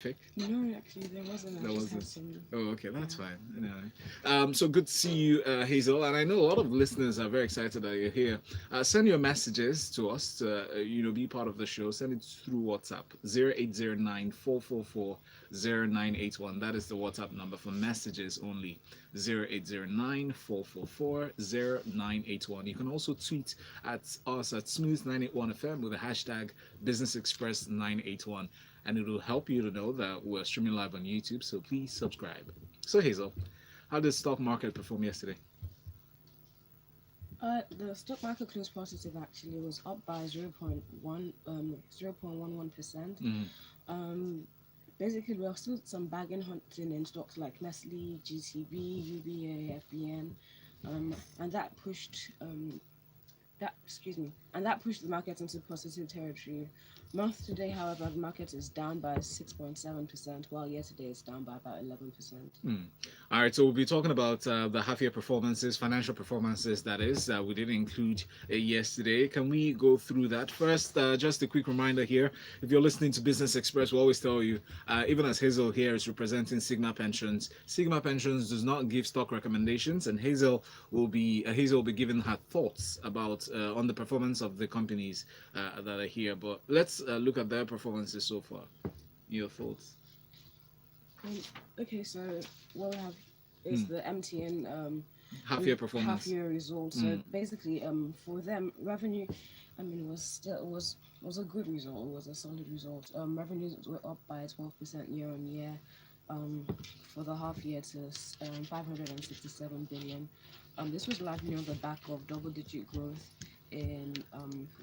pick? No, actually, there wasn't. I That just had wasn't. some. Oh, okay, that's Yeah. fine. So good to see you, Hazel. And I know a lot of listeners are very excited that you're here. Send your messages to us to, be part of the show. Send it through WhatsApp 0809 444 0981. That is the WhatsApp number for messages only. 0809 444 0981. You can also tweet at us at Smooth981FM with the hashtag Business Express 981, and it will help you to know that we're streaming live on YouTube. So please subscribe. So Hazel, how did the stock market perform yesterday? The stock market closed positive actually was up by 0.11%. Mm, Um, Basically, there are still some bargain hunting in stocks like Nestle, GTB, UBA, FBN, and that pushed the market into positive territory. Month to date, however, the market is down by 6.7%, while yesterday it's down by about 11%. mm. All right, so we'll be talking about the half-year performances, financial performances. That is, we didn't include yesterday. Can we go through that first? Just a quick reminder here: if you're listening to Business Express, we always tell you, even as Hazel here is representing Sigma Pensions, Sigma Pensions does not give stock recommendations, and Hazel will be giving her thoughts about on the performance of the companies that are here. But let's look at their performances so far. Your thoughts? Um, okay, so what we have is Mm. the MTN Half-year half performance. year results. So Mm. basically, for them, revenue, I mean, was a good result. It was a solid result. Revenues were up by 12% year on year. Um, for the half year to 567 billion. This was largely on the back of double-digit growth in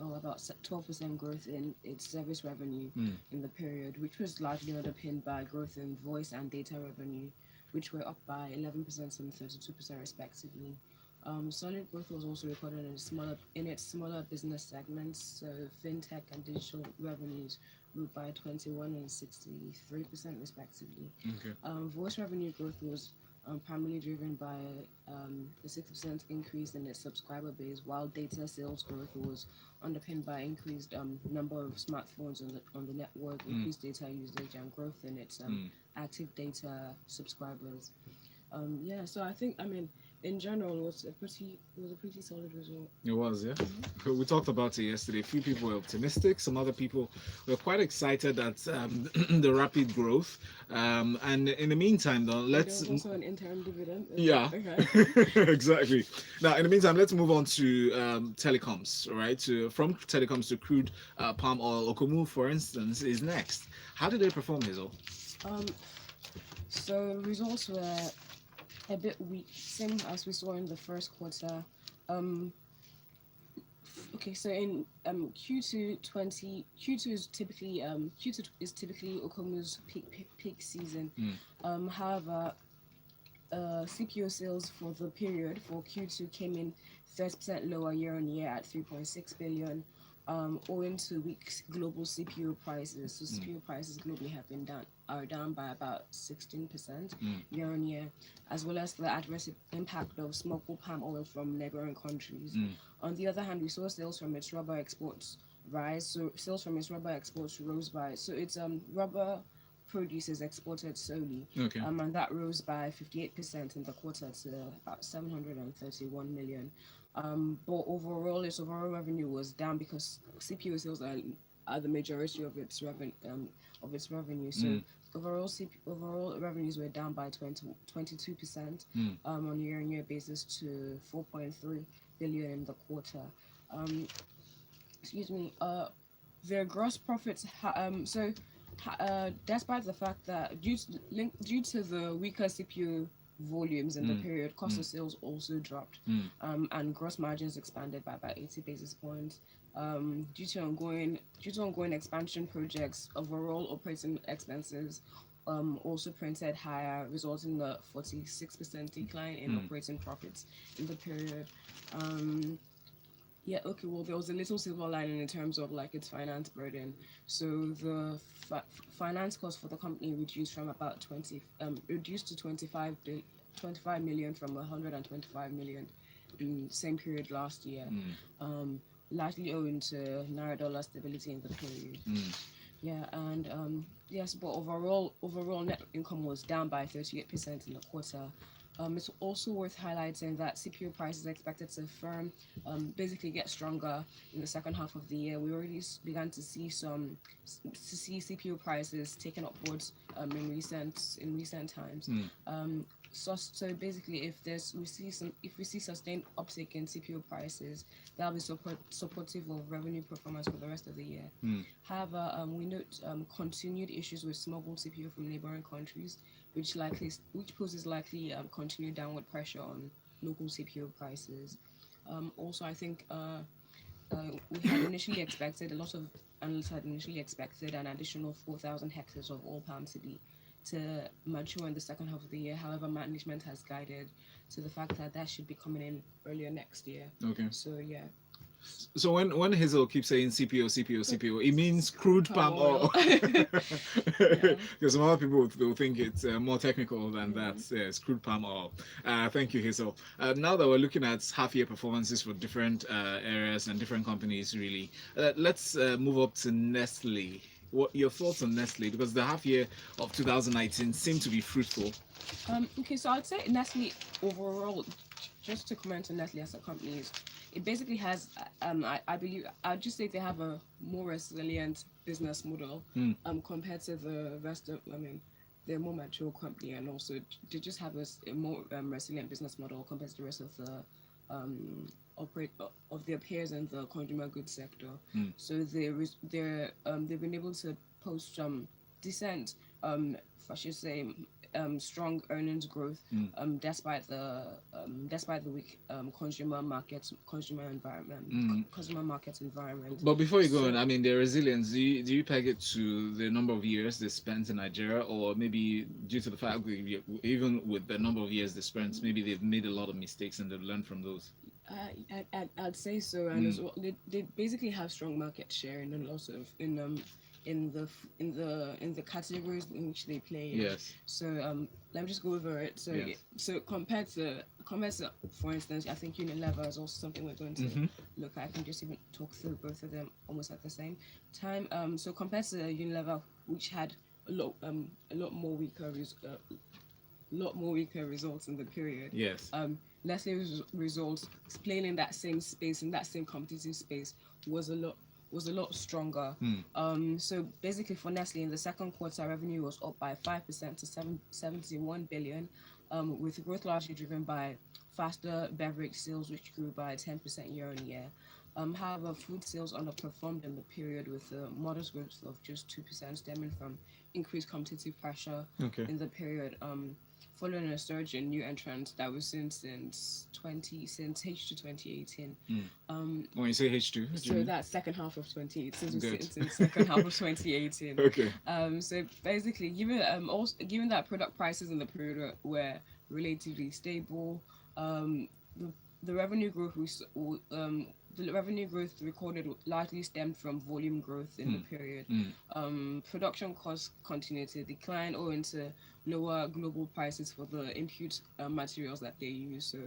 about 12% growth in its service revenue Mm. in the period, which was largely underpinned by growth in voice and data revenue, which were up by 11% and 32% respectively. Solid growth was also recorded in its smaller business segments, so fintech and digital revenues grew by 21 and 63% respectively. Okay. Voice revenue growth was primarily driven by a 6% increase in its subscriber base, while data sales growth was underpinned by increased number of smartphones on the network, Mm. increased data usage, and growth in its Mm. active data subscribers. Yeah, so I think, I mean, in general, it was a pretty solid result. It was, yeah. Hmm. We talked about it yesterday. A few people were optimistic. Some other people were quite excited at the rapid growth. And in the meantime, though, And there let's was also an interim dividend. yeah, Okay. exactly. Now, in the meantime, let's move on to telecoms. Right, to from telecoms to crude palm oil. Okumu, for instance, is next. How did they perform, Hazel? Um, so results were a bit weak, same as we saw in the first quarter. Um, okay, so in Q2 is typically Okomu's peak season. Mm. However, CPO sales for the period for Q2 came in 30% lower year on year at 3.6 billion, owing to weak global CPO prices. So Mm. CPO prices globally have been down by about 16% Mm. year on year, as well as the adverse impact of smokable palm oil from neighboring countries. Mm. On the other hand, we saw sales from its rubber exports rise. So sales from its rubber exports rose by so its rubber produce is exported solely, Okay. and that rose by 58% in the quarter to about 731 million. But overall, its overall revenue was down because CPO sales are the majority of its revenue. So Mm. overall revenues were down by 22% Mm. on a year-on-year basis to 4.3 billion in the quarter. Um, excuse me. Their gross profits. Despite the fact that due to the weaker CPU volumes in the Mm. period, cost Mm. of sales also dropped, Mm. and gross margins expanded by about 80 basis points. Due to ongoing expansion projects, overall operating expenses also printed higher, resulting in a 46% decline in Mm. operating profits in the period. Um, yeah, okay. Well, there was a little silver lining in terms of like its finance burden. So the finance cost for the company reduced from about reduced to 25 million from 125 million in same period last year. Mm. Um, Largely owing to Naira dollar stability in the period. Mm. Yeah, and Yes, but overall net income was down by 38% in the quarter. It's also worth highlighting that CPO prices are expected to firm, basically get stronger in the second half of the year. We already began to see CPO prices taken upwards in recent times. Mm. So basically, if we see sustained uptick in CPO prices, that'll be supportive of revenue performance for the rest of the year. Mm. However, we note continued issues with smuggled CPO from neighboring countries, which poses likely continued downward pressure on local CPO prices. Also, I think we had initially expected a lot of analysts had initially expected an additional 4,000 hectares of oil palm to mature in the second half of the year. However, management has guided to the fact that that should be coming in earlier next year. Okay. So yeah. So when Hazel keeps saying CPO, CPO, CPO, it means crude palm oil. Yeah. Because some other people will think it's more technical than that. Mhm. Yeah, it's crude palm oil. Thank you, Hazel. Now that we're looking at half-year performances for different areas and different companies, really, let's move up to Nestle. What your thoughts on Nestle? Because the half year of 2019 seemed to be fruitful. Okay, so I'd say Nestle overall, just to comment on Nestle as a company, it basically has, I believe, I'd just say they have a more resilient business model Mm. compared to the rest of, I mean, they're more mature company and also they just have a more resilient business model compared to the rest of the operate of their peers in the consumer goods sector. Mm. So they've been able to post some decent, I should say, strong earnings growth Mm. despite the weak Mm. consumer market environment. But before you go on, So I mean, their resilience, do you peg it to the number of years they spent in Nigeria, or maybe due to the fact that even with the number of years they spent, maybe they've made a lot of mistakes and they've learned from those? I'd say so, and Mm. as well, they basically have strong market share in a lot of in the categories in which they play in. Yes. So let me just go over it. So Yes. so compared to for instance, I think Unilever is also something we're going to Mm-hmm. look at. I can just even talk through both of them almost at the same time. So compared to Unilever, which had a lot more weaker results in the period. Yes. Leslie's results playing in that same space, in that same competitive space, was a lot stronger. Mm. So basically for Nestle in the second quarter, revenue was up by 5% to 71 billion, with growth largely driven by faster beverage sales, which grew by 10% year on year. However, food sales underperformed in the period with a modest growth of just 2%, stemming from increased competitive pressure Okay. in the period. Following a surge in new entrants that was seen since H2 2018. Mm. Um, When you say H2, what do you so mean? that second half of 2018, Good. since second half of 2018. Okay. So basically, given that product prices in the period were relatively stable, the, the revenue growth the revenue growth recorded largely stemmed from volume growth in the Mm. period. Mm. Production costs continued to decline owing to lower global prices for the input materials that they use. So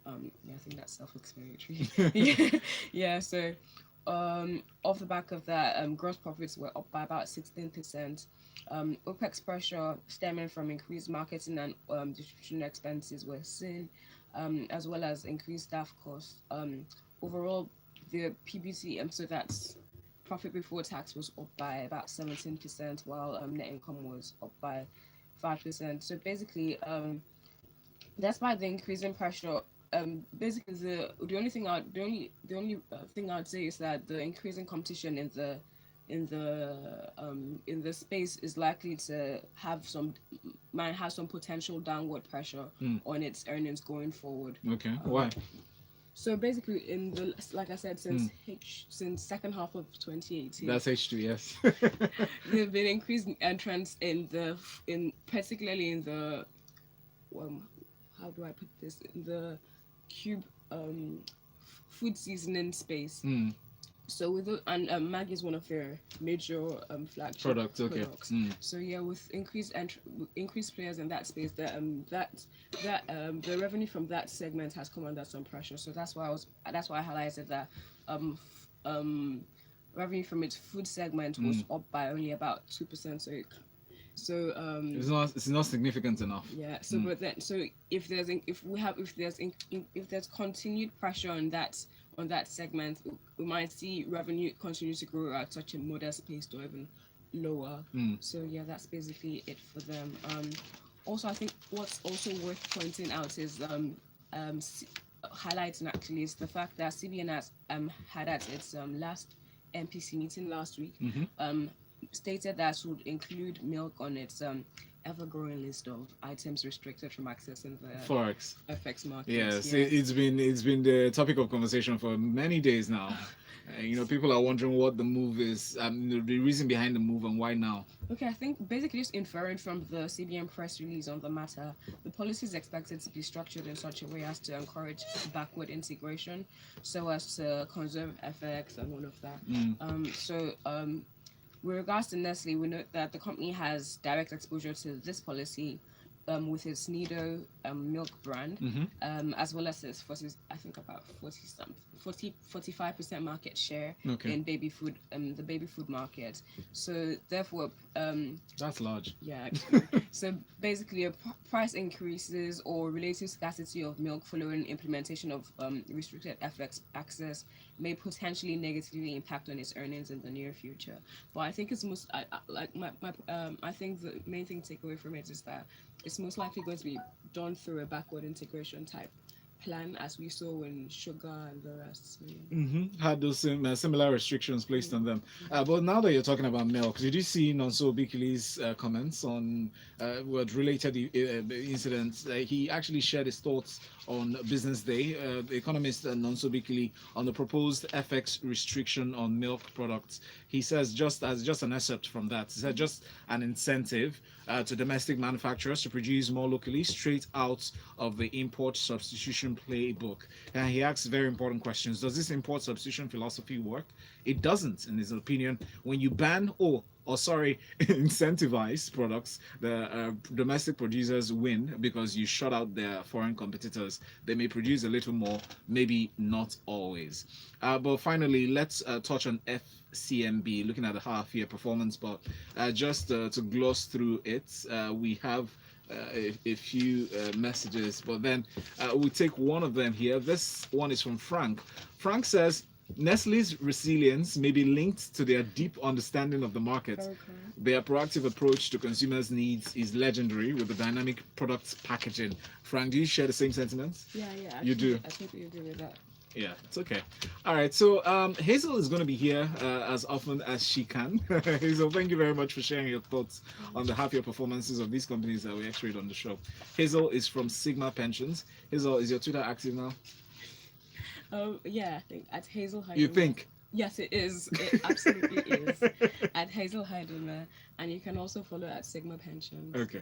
yeah, I think that's self-explanatory. yeah, yeah. So off the back of that, gross profits were up by about 16%. OPEX pressure stemming from increased marketing and distribution expenses were seen, as well as increased staff costs. Overall, the PBT, so that's profit before tax, was up by about 17%, while net income was up by 5%. So basically, despite the increasing pressure, basically the only thing I'd say is that the increasing competition in the space is likely to might have some potential downward pressure Mm. on its earnings going forward. Okay. Why? So basically, like I said, Mm. since second half of 2018, That's H2, yes. there've been increased entrance in particularly in the how do I put this, in the cube food seasoning space. Mm. So Maggi is one of their major flagship Products, okay. products. Mm. So yeah, with increased players in that space, the revenue from that segment has come under some pressure. So that's why I highlighted that revenue from its food segment was Mm. up by only about 2%. So So It's not significant enough. yeah. So but then so if there's continued pressure on that segment, we might see revenue continue to grow at such a modest pace or even lower. So yeah, that's basically it for them. Also, I think what's also worth pointing out is um C- highlighting actually is the fact that CBN has had at its last MPC meeting last week stated that would include milk on its ever-growing list of items restricted from accessing the Forex. FX markets. Yes, it's been the topic of conversation for many days now. People are wondering what the move is, the reason behind the move, and why now. Okay, I think basically just inferring from the CBN press release on the matter, the policy is expected to be structured in such a way as to encourage backward integration, so as to conserve FX and all of that. With regards to Nestle, we note that the company has direct exposure to this policy with its Nido milk brand, as well as its 40, I think about 45% market share in baby food, the baby food market. So therefore, That's large. yeah. So basically, price increases or relative scarcity of milk following implementation of restricted FX access may potentially negatively impact on its earnings in the near future. But I think it's most I think the main thing to take away from it is that it's most likely going to be done through a backward integration type plan, as we saw in sugar and the rest. So, yeah. Had those similar restrictions placed on them. But now that you're talking about milk, did you see Nonso Bikili's comments on what related incidents? He actually shared his thoughts on Business Day. The economist Nonso Bikili on the proposed FX restriction on milk products. He says just an excerpt from that. He said just an incentive to domestic manufacturers to produce more locally, straight out of the import substitution playbook. And he asks very important questions. Does this import substitution philosophy work? It doesn't, in his opinion. When you ban incentivize products, the domestic producers win because you shut out their foreign competitors. They may produce a little more, maybe not always. But finally, let's touch on FCMB, looking at the half-year performance. But just to gloss through it, we have a few messages, but then we take one of them here. This one is from Frank. Frank says, Nestle's resilience may be linked to their deep understanding of the market. Okay. Their proactive approach to consumers' needs is legendary with the dynamic product packaging. Frank, do you share the same sentiments? Yeah. You do? I think we agree with that. Yeah, it's okay. All right, so Hazel is going to be here as often as she can. Hazel, thank you very much for sharing your thoughts on the half-year performances of these companies that we x-rayed on the show. Hazel is from Sigma Pensions. Hazel, is your Twitter active now? Yeah, I think at Hazel Heidemer. You think? Yes, it is. It absolutely is. At Hazel Heidemer. And you can also follow at Sigma Pensions. Okay,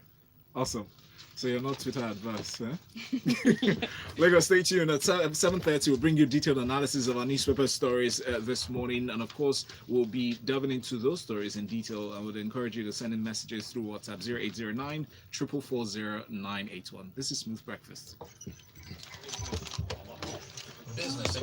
awesome. So you're not Twitter adverse, eh? Lagos, stay tuned. At 7:30, we'll bring you detailed analysis of our newspaper stories this morning. And of course, we'll be delving into those stories in detail. I would encourage you to send in messages through WhatsApp 0809 444 981. This is Smooth Breakfast. Business